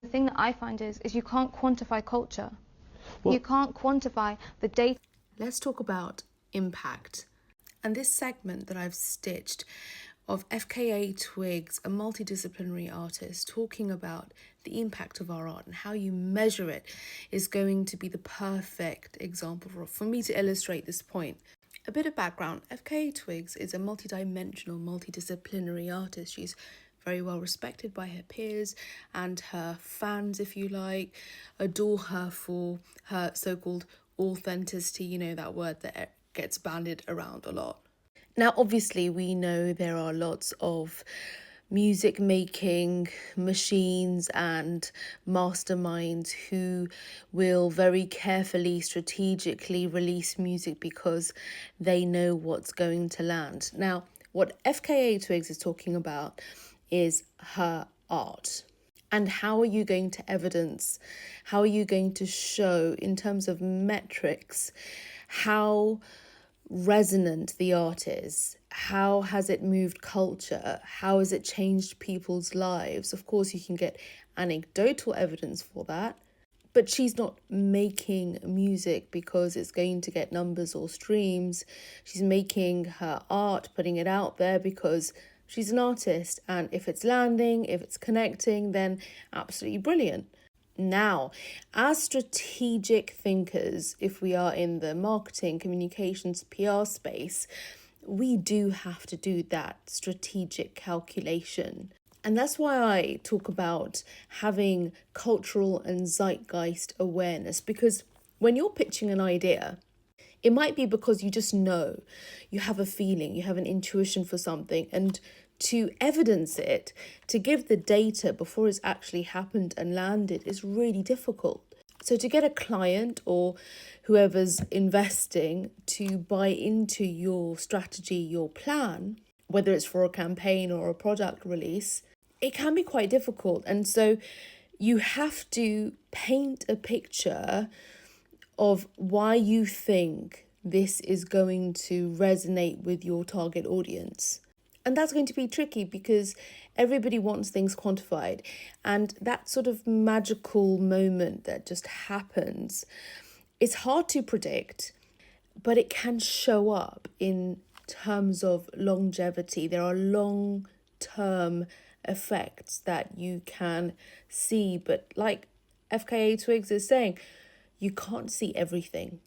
The thing that I find is you can't quantify culture. Well, you can't quantify the data. Let's talk about impact. And this segment that I've stitched of FKA Twigs, a multidisciplinary artist, talking about the impact of our art and how you measure it is going to be the perfect example for me to illustrate this point. A bit of background. FKA Twigs is a multidimensional, multidisciplinary artist. She's very well respected by her peers, and her fans, if you like, adore her for her so-called authenticity, you know, that word that gets bandied around a lot. Now, obviously, we know there are lots of music making machines and masterminds who will very carefully, strategically release music because they know what's going to land. Now, what FKA Twigs is talking about is her art. And how are you going to evidence, how are you going to show in terms of metrics how resonant the art is? How has it moved culture? How has it changed people's lives? Of course, you can get anecdotal evidence for that, but she's not making music because it's going to get numbers or streams. She's making her art, putting it out there because she's an artist, and if it's landing, if it's connecting, then absolutely brilliant. Now, as strategic thinkers, if we are in the marketing, communications, PR space, we do have to do that strategic calculation. And that's why I talk about having cultural and zeitgeist awareness, because when you're pitching an idea, it might be because you just know, you have a feeling, you have an intuition for something, and to evidence it, to give the data before it's actually happened and landed is really difficult. So to get a client or whoever's investing to buy into your strategy, your plan, whether it's for a campaign or a product release, it can be quite difficult. And so you have to paint a picture of why you think this is going to resonate with your target audience. And that's going to be tricky because everybody wants things quantified. And that sort of magical moment that just happens, it's hard to predict, but it can show up in terms of longevity. There are long-term effects that you can see. But like FKA Twigs is saying, you can't see everything.